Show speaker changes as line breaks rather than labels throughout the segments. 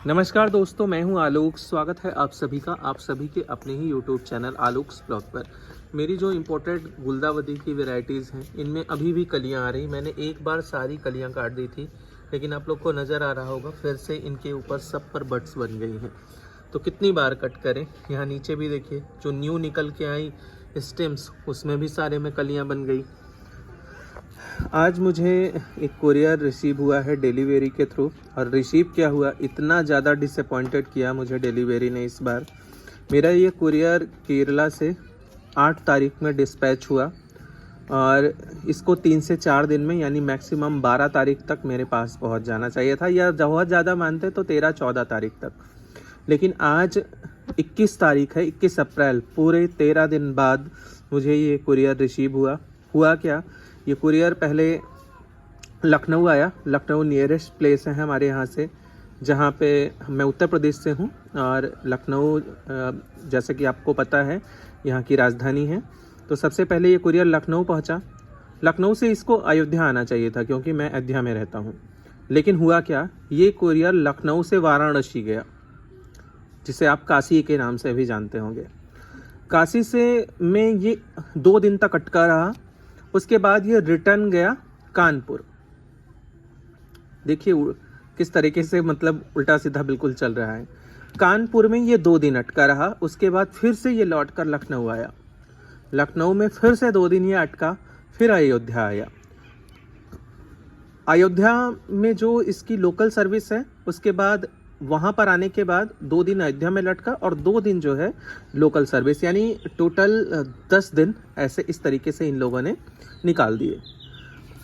नमस्कार दोस्तों, मैं हूं आलोक। स्वागत है आप सभी का आप सभी के अपने ही यूट्यूब चैनल आलोक्स ब्लॉग पर। मेरी जो इम्पोर्टेड गुलदावदी की वैरायटीज़ हैं, इनमें अभी भी कलियां आ रही। मैंने एक बार सारी कलियां काट दी थी, लेकिन आप लोग को नज़र आ रहा होगा फिर से इनके ऊपर सब पर बड्स बन गई हैं। तो कितनी बार कट करें। यहाँ नीचे भी देखिए, जो न्यू निकल के आई स्टेम्स, उसमें भी सारे में कलियाँ बन गई। आज मुझे एक कुरियर रिसीव हुआ है डिलीवरी के थ्रू, और रिसीव क्या हुआ, इतना ज़्यादा डिसअपॉइंटेड किया मुझे डिलीवरी ने इस बार। मेरा ये कुरियर केरला से 8 तारीख में डिस्पैच हुआ, और इसको 3 से 4 दिन में यानी मैक्सिमम 12 तारीख तक मेरे पास पहुंच जाना चाहिए था, या बहुत ज़्यादा मानते तो 13-14 तारीख तक। लेकिन आज 21 तारीख है, 21 अप्रैल, पूरे 13 दिन बाद मुझे ये कुरियर रिसीव हुआ। हुआ क्या, ये कुरियर पहले लखनऊ आया। लखनऊ नियरेस्ट प्लेस है हमारे यहाँ से, जहाँ पे मैं उत्तर प्रदेश से हूँ, और लखनऊ जैसे कि आपको पता है यहाँ की राजधानी है। तो सबसे पहले ये कुरियर लखनऊ पहुँचा। लखनऊ से इसको अयोध्या आना चाहिए था, क्योंकि मैं अयोध्या में रहता हूँ। लेकिन हुआ क्या, ये कुरियर लखनऊ से वाराणसी गया, जिसे आप काशी के नाम से भी जानते होंगे। काशी से में ये 2 दिन तक अटका रहा। उसके बाद ये रिटर्न गया कानपुर। देखिए किस तरीके से, मतलब उल्टा सीधा बिल्कुल चल रहा है। कानपुर में ये 2 दिन अटका रहा। उसके बाद फिर से ये लौट कर लखनऊ आया। लखनऊ में फिर से 2 दिन ये अटका, फिर अयोध्या आया। अयोध्या में जो इसकी लोकल सर्विस है, उसके बाद वहाँ पर आने के बाद 2 दिन अयोध्या में लटका, और 2 दिन जो है लोकल सर्विस, यानी टोटल 10 दिन ऐसे इस तरीके से इन लोगों ने निकाल दिए।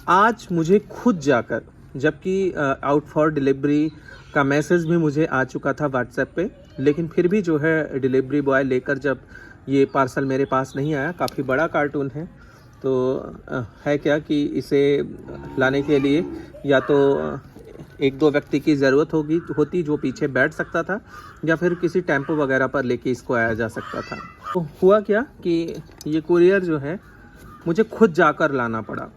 आज मुझे खुद जाकर, जबकि आउट फॉर डिलीवरी का मैसेज भी मुझे आ चुका था व्हाट्सएप पे, लेकिन फिर भी जो है डिलीवरी बॉय लेकर जब ये पार्सल मेरे पास नहीं आया, काफ़ी बड़ा कार्टून है, तो है क्या कि इसे लाने के लिए या तो 1-2 व्यक्ति की ज़रूरत होती जो पीछे बैठ सकता था, या फिर किसी टेम्पो वगैरह पर लेके इसको आया जा सकता था। तो हुआ क्या कि ये कुरियर जो है मुझे खुद जाकर लाना पड़ा।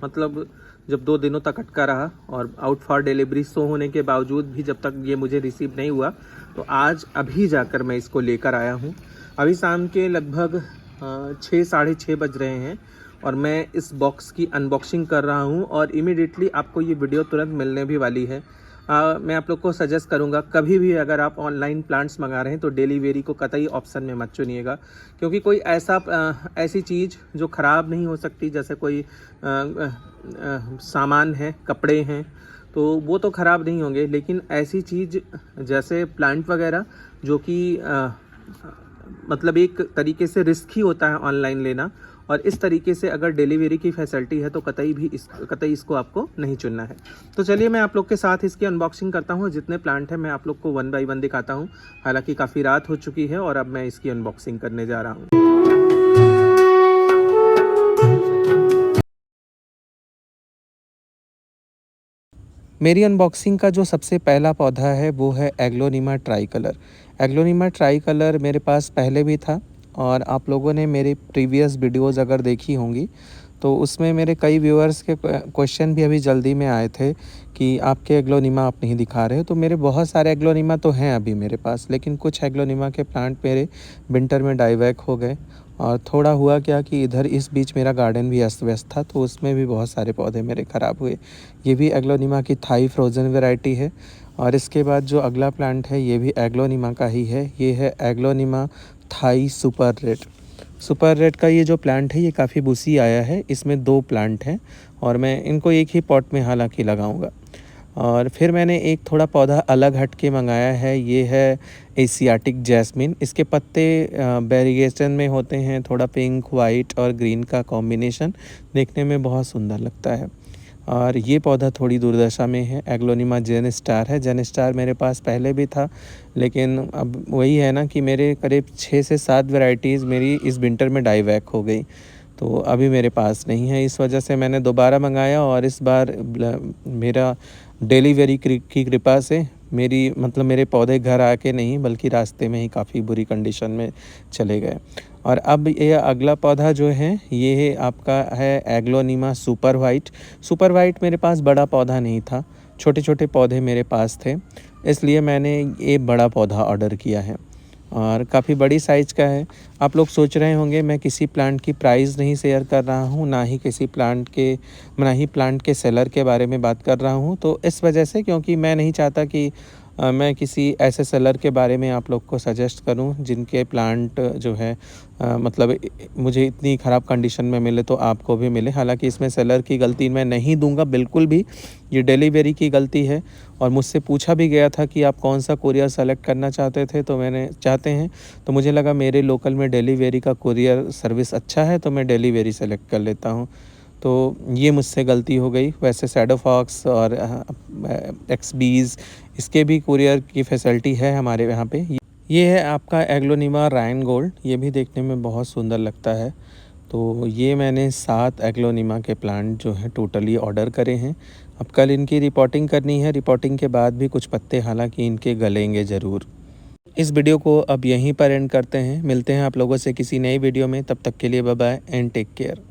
मतलब जब 2 दिनों तक अटका रहा, और आउट फॉर डिलीवरी शो होने के बावजूद भी जब तक ये मुझे रिसीव नहीं हुआ, तो आज अभी जाकर मैं इसको लेकर आया हूँ। अभी शाम के लगभग 6-6:30 बज रहे हैं, और मैं इस बॉक्स की अनबॉक्सिंग कर रहा हूँ, और इमीडिएटली आपको ये वीडियो तुरंत मिलने भी वाली है। मैं आप लोग को सजेस्ट करूँगा, कभी भी अगर आप ऑनलाइन प्लांट्स मंगा रहे हैं तो डिलीवरी को कतई ऑप्शन में मत चुनिएगा, क्योंकि कोई ऐसी चीज़ जो ख़राब नहीं हो सकती, जैसे कोई सामान है, कपड़े हैं, तो वो तो ख़राब नहीं होंगे, लेकिन ऐसी चीज़ जैसे प्लांट वगैरह, जो कि मतलब एक तरीके से रिस्की होता है ऑनलाइन लेना, और इस तरीके से अगर डिलीवरी की फैसिलिटी है तो कतई इसको आपको नहीं चुनना है। तो चलिए मैं आप लोग के साथ इसकी अनबॉक्सिंग करता हूँ। जितने प्लांट हैं मैं आप लोग को 1 बाय 1 दिखाता हूँ। हालांकि काफ़ी रात हो चुकी है, और अब मैं इसकी अनबॉक्सिंग करने जा रहा हूँ। मेरी अनबॉक्सिंग का जो सबसे पहला पौधा है वो है एग्लोनिमा ट्राइकलर। एग्लोनिमा ट्राइकलर मेरे पास पहले भी था, और आप लोगों ने मेरे प्रीवियस वीडियोज़ अगर देखी होंगी तो उसमें मेरे कई व्यूअर्स के क्वेश्चन भी अभी जल्दी में आए थे कि आपके एग्लोनिमा आप नहीं दिखा रहे हो। तो मेरे बहुत सारे एग्लोनिमा तो हैं अभी मेरे पास, लेकिन कुछ एग्लोनिमा के प्लांट मेरे विंटर में डाइवैक हो गए, और थोड़ा हुआ क्या कि इधर इस बीच मेरा गार्डन भी अस्त व्यस्त था, तो उसमें भी बहुत सारे पौधे मेरे ख़राब हुए। ये भी एग्लोनिमा की थाई फ्रोज़न वैरायटी है। और इसके बाद जो अगला प्लांट है ये भी एग्लोनिमा का ही है। ये है aglaonema Thai super red. Super red का ये जो प्लांट है ये काफ़ी बुसी आया है। इसमें 2 प्लांट हैं, और मैं इनको एक ही पॉट में हालांकि लगाऊंगा। और फिर मैंने एक थोड़ा पौधा अलग हट के मंगाया है। ये है एशियाटिक जैस्मिन। इसके पत्ते वेरिएशन में होते हैं, थोड़ा पिंक, वाइट और ग्रीन का कॉम्बिनेशन, देखने में बहुत सुंदर लगता है। और ये पौधा थोड़ी दुर्दशा में है। एग्लोनिमा जेन स्टार है। जेन स्टार मेरे पास पहले भी था, लेकिन अब वही है ना कि मेरे करीब 6 से 7 वैरायटीज़ मेरी इस विंटर में डाइवैक हो गई, तो अभी मेरे पास नहीं है। इस वजह से मैंने दोबारा मंगाया, और इस बार मेरा डिलीवरी की कृपा से मेरे पौधे घर आके नहीं, बल्कि रास्ते में ही काफ़ी बुरी कंडीशन में चले गए। और अब ये अगला पौधा जो है ये आपका है aglaonema super white. Super white मेरे पास बड़ा पौधा नहीं था, छोटे छोटे पौधे मेरे पास थे। इसलिए मैंने ये बड़ा पौधा ऑर्डर किया है और काफ़ी बड़ी साइज़ का है। आप लोग सोच रहे होंगे मैं किसी प्लांट की प्राइस नहीं शेयर कर रहा हूँ, ना ही प्लांट के सेलर के बारे में बात कर रहा हूँ। तो इस वजह से, क्योंकि मैं नहीं चाहता कि मैं किसी ऐसे सेलर के बारे में आप लोग को सजेस्ट करूं जिनके प्लांट जो है मतलब मुझे इतनी ख़राब कंडीशन में मिले तो आपको भी मिले। हालांकि इसमें सेलर की गलती मैं नहीं दूंगा बिल्कुल भी, ये डिलीवरी की गलती है। और मुझसे पूछा भी गया था कि आप कौन सा कुरियर सेलेक्ट करना चाहते हैं, तो मुझे लगा मेरे लोकल में डिलीवरी का कुरियर सर्विस अच्छा है तो मैं डिलीवरी सेलेक्ट कर लेता हूँ। तो ये मुझसे गलती हो गई। वैसे शैडो फॉक्स और एक्सबीज इसके भी कुरियर की फैसिलिटी है हमारे यहाँ पे। ये है आपका एग्लोनिमा रायन गोल्ड, ये भी देखने में बहुत सुंदर लगता है। तो ये मैंने 7 एग्लोनिमा के प्लांट जो हैं टोटली ऑर्डर करे हैं। अब कल इनकी रिपोर्टिंग करनी है, रिपोर्टिंग के बाद भी कुछ पत्ते हालांकि इनके गलेंगे ज़रूर। इस वीडियो को अब यहीं पर एंड करते हैं, मिलते हैं आप लोगों से किसी नई वीडियो में। तब तक के लिए bye bye and take care.